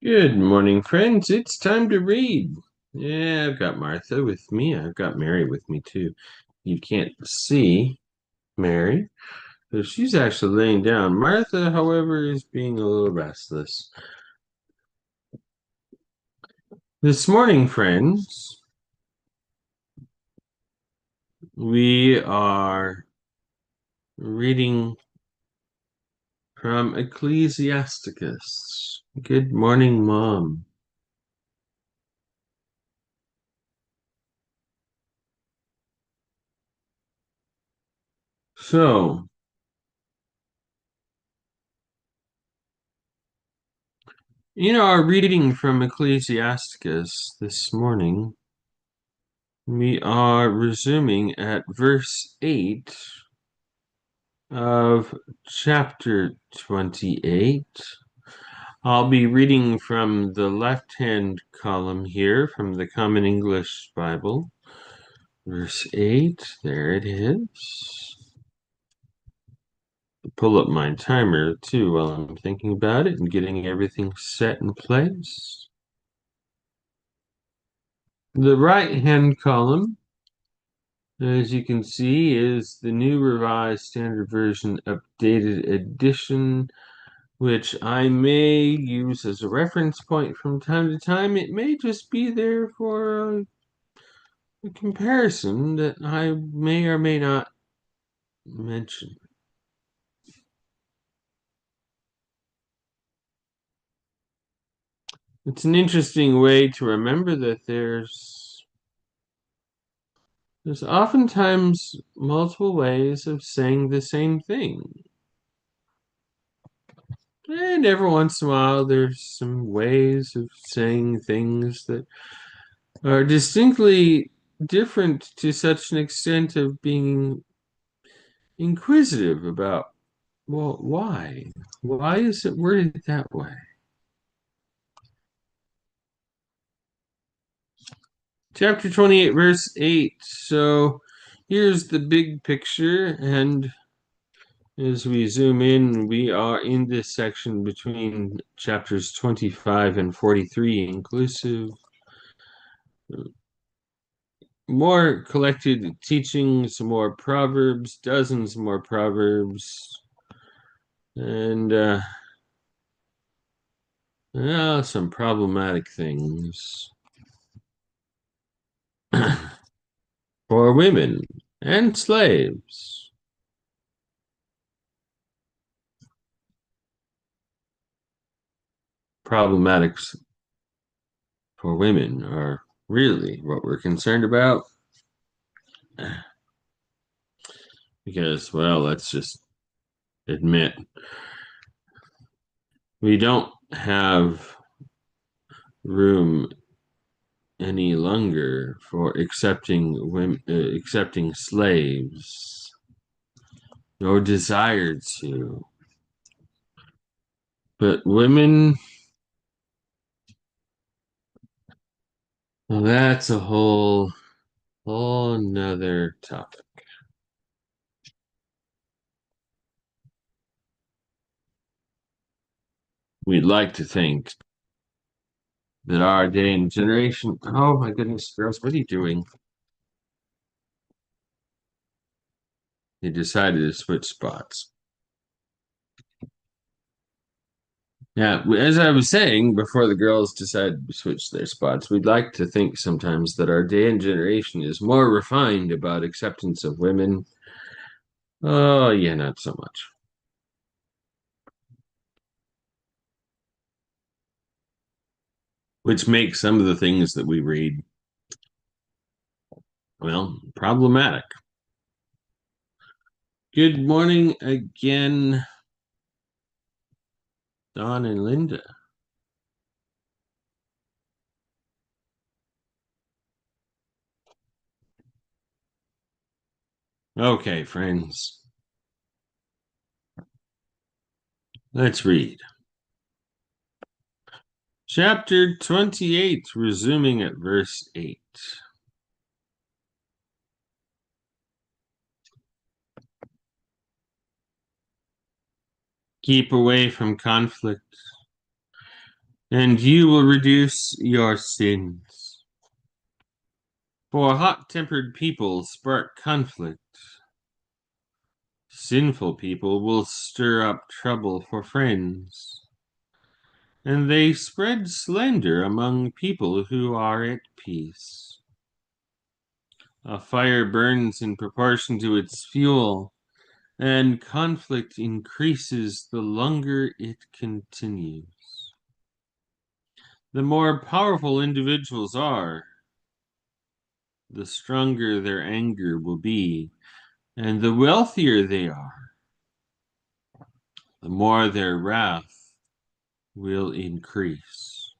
Good morning, friends. It's time to read. Yeah, I've got Martha with me. I've got Mary with me too. You can't see Mary, but she's actually laying down. Martha, however, is being a little restless. This morning, friends, we are reading from Ecclesiasticus. Good morning, Mom. So, in our reading from Ecclesiasticus this morning, we are resuming at verse 8 of chapter 28. I'll be reading from the left-hand column here from the Common English Bible. Verse 8, there it is. Pull up my timer too while I'm thinking about it and getting everything set in place. The right-hand column, as you can see, is the New Revised Standard Version Updated Edition, which I may use as a reference point from time to time. It may just be there for a comparison that I may or may not mention. It's an interesting way to remember that there's oftentimes multiple ways of saying the same thing. And every once in a while, there's some ways of saying things that are distinctly different to such an extent of being inquisitive about, well, why? Why is it worded that way? Chapter 28, verse 8. So here's the big picture, and as we zoom in, we are in this section between chapters 25 and 43 inclusive. More collected teachings, more proverbs, dozens more proverbs, and some problematic things for women and slaves. Problematics for women are really what we're concerned about. Because, well, let's just admit we don't have room any longer for accepting women, accepting slaves, nor desire to. But women, well, that's a whole nother topic. We'd like to think that our day and generation, oh my goodness, girls, what are you doing? They decided to switch spots. Yeah, as I was saying before the girls decided to switch their spots, we'd like to think sometimes that our day and generation is more refined about acceptance of women. Oh, yeah, not so much. Which makes some of the things that we read, well, problematic. Good morning again, Don and Linda. Okay, friends, let's read. Chapter 28, resuming at verse 8. Keep away from conflict. and you will reduce your sins. For hot-tempered people spark conflict. Sinful people will stir up trouble for friends, and they spread slander among people who are at peace. A fire burns in proportion to its fuel, and conflict increases the longer it continues. The more powerful individuals are, the stronger their anger will be, and the wealthier they are, the more their wrath will increase.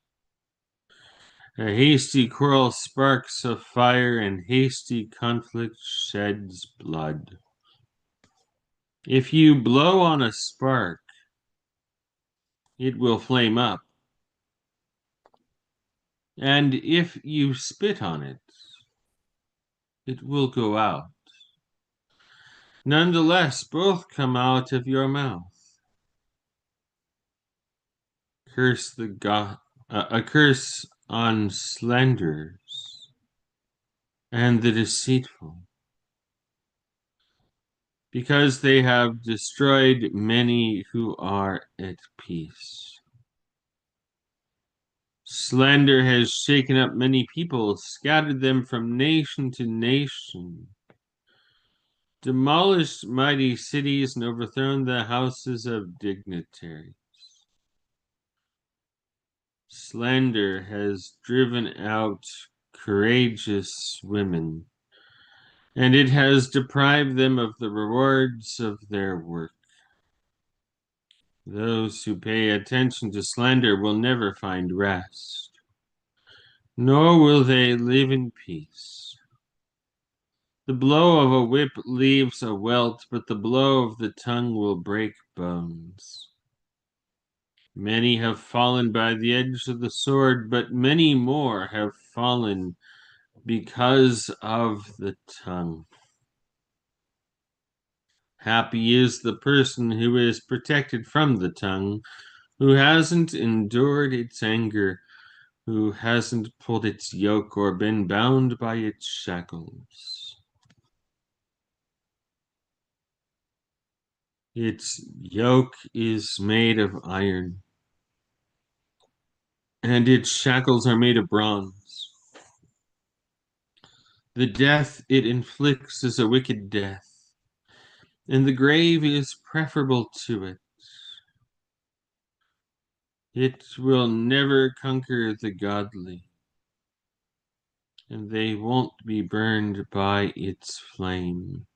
A hasty quarrel sparks a fire, and hasty conflict sheds blood. If you blow on a spark, it will flame up, and if you spit on it, it will go out. Nonetheless, both come out of your mouth. A curse on slanderers and the deceitful, because they have destroyed many who are at peace. Slander has shaken up many people, scattered them from nation to nation, demolished mighty cities, and overthrown the houses of dignitaries. Slander has driven out courageous women, and it has deprived them of the rewards of their work. Those who pay attention to slander will never find rest, nor will they live in peace. The blow of a whip leaves a welt, but the blow of the tongue will break bones. Many have fallen by the edge of the sword, but many more have fallen because of the tongue. Happy is the person who is protected from the tongue, who hasn't endured its anger, who hasn't pulled its yoke or been bound by its shackles. Its yoke is made of iron, and its shackles are made of bronze. The death it inflicts is a wicked death, and the grave is preferable to it. It will never conquer the godly, and they won't be burned by its flame.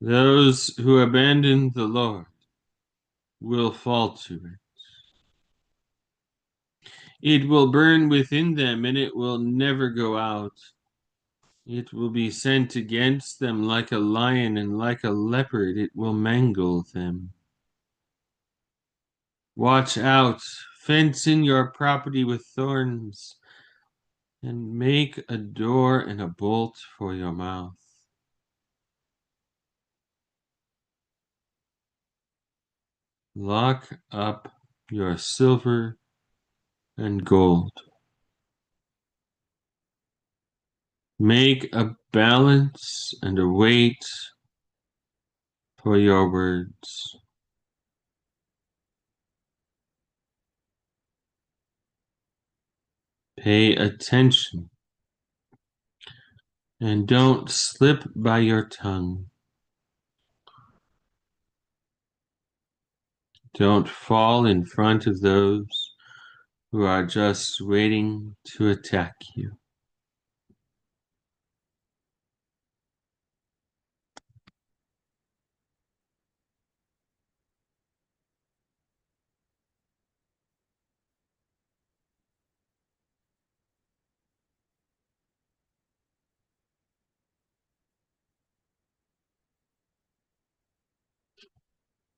Those who abandon the Lord will fall to it. It will burn within them, and it will never go out. It will be sent against them like a lion, and like a leopard it will mangle them. Watch out, fence in your property with thorns, and make a door and a bolt for your mouth. Lock up your silver and gold. Make a balance and a weight for your words. Pay attention and don't slip by your tongue. Don't fall in front of those who are just waiting to attack you.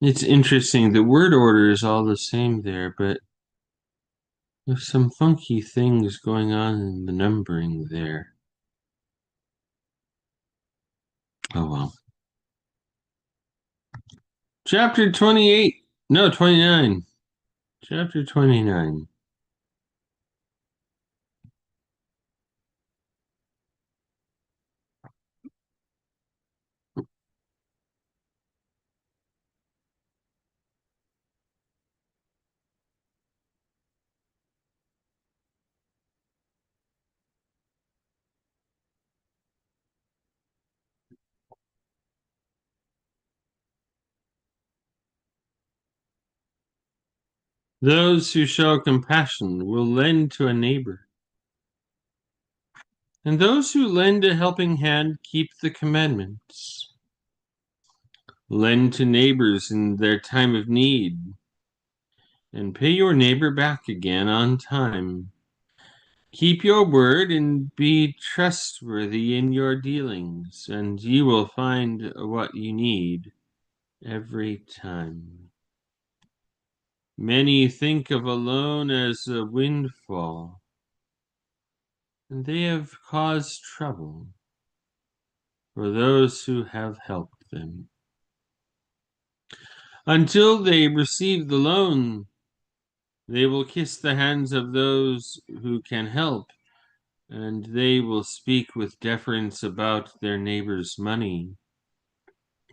It's interesting. The word order is all the same there, but there's some funky things going on in the numbering there. Oh well. Chapter 28. No, 29. Chapter 29. Those who show compassion will lend to a neighbor, and those who lend a helping hand keep the commandments. Lend to neighbors in their time of need, and pay your neighbor back again on time. Keep your word and be trustworthy in your dealings, and you will find what you need every time. Many think of a loan as a windfall, and they have caused trouble for those who have helped them. Until they receive the loan, they will kiss the hands of those who can help, and they will speak with deference about their neighbor's money.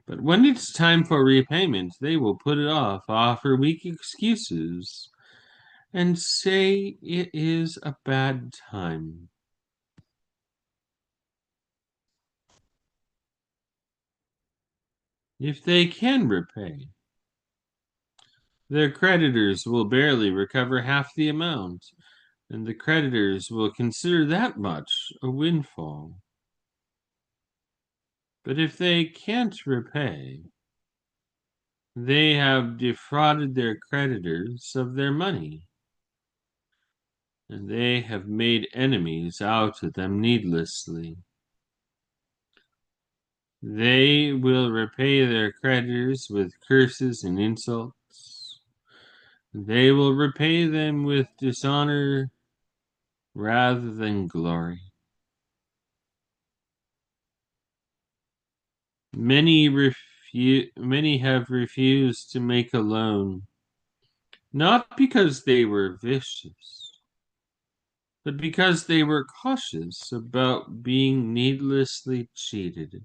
But when it's time for repayment, they will put it off, offer weak excuses, and say it is a bad time. If they can repay, their creditors will barely recover half the amount, and the creditors will consider that much a windfall. But if they can't repay, they have defrauded their creditors of their money, and they have made enemies out of them needlessly. They will repay their creditors with curses and insults. They will repay them with dishonor rather than glory. Many have refused to make a loan, not because they were vicious, but because they were cautious about being needlessly cheated.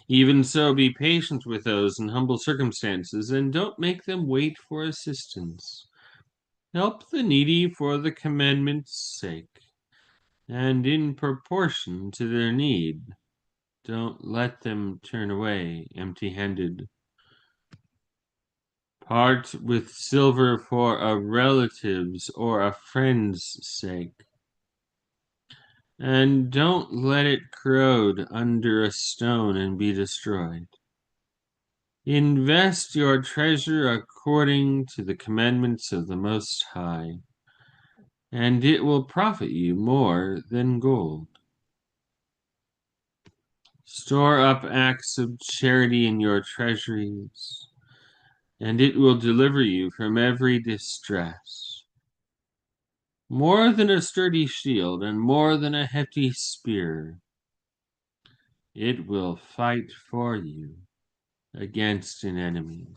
Even so, be patient with those in humble circumstances, and don't make them wait for assistance. Help the needy for the commandment's sake, and in proportion to their need. Don't let them turn away empty-handed. Part with silver for a relative's or a friend's sake, and don't let it corrode under a stone and be destroyed. Invest your treasure according to the commandments of the Most High, and it will profit you more than gold. Store up acts of charity in your treasuries, and it will deliver you from every distress. More than a sturdy shield and more than a hefty spear, it will fight for you against an enemy.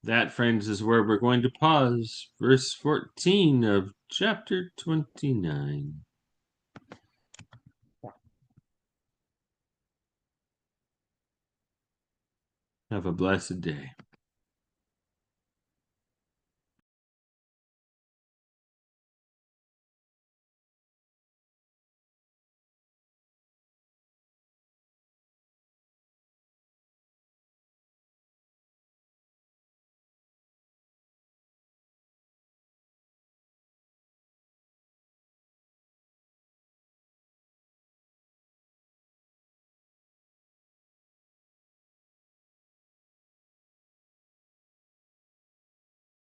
That, friends, is where we're going to pause. Verse 14 of chapter 29. Have a blessed day.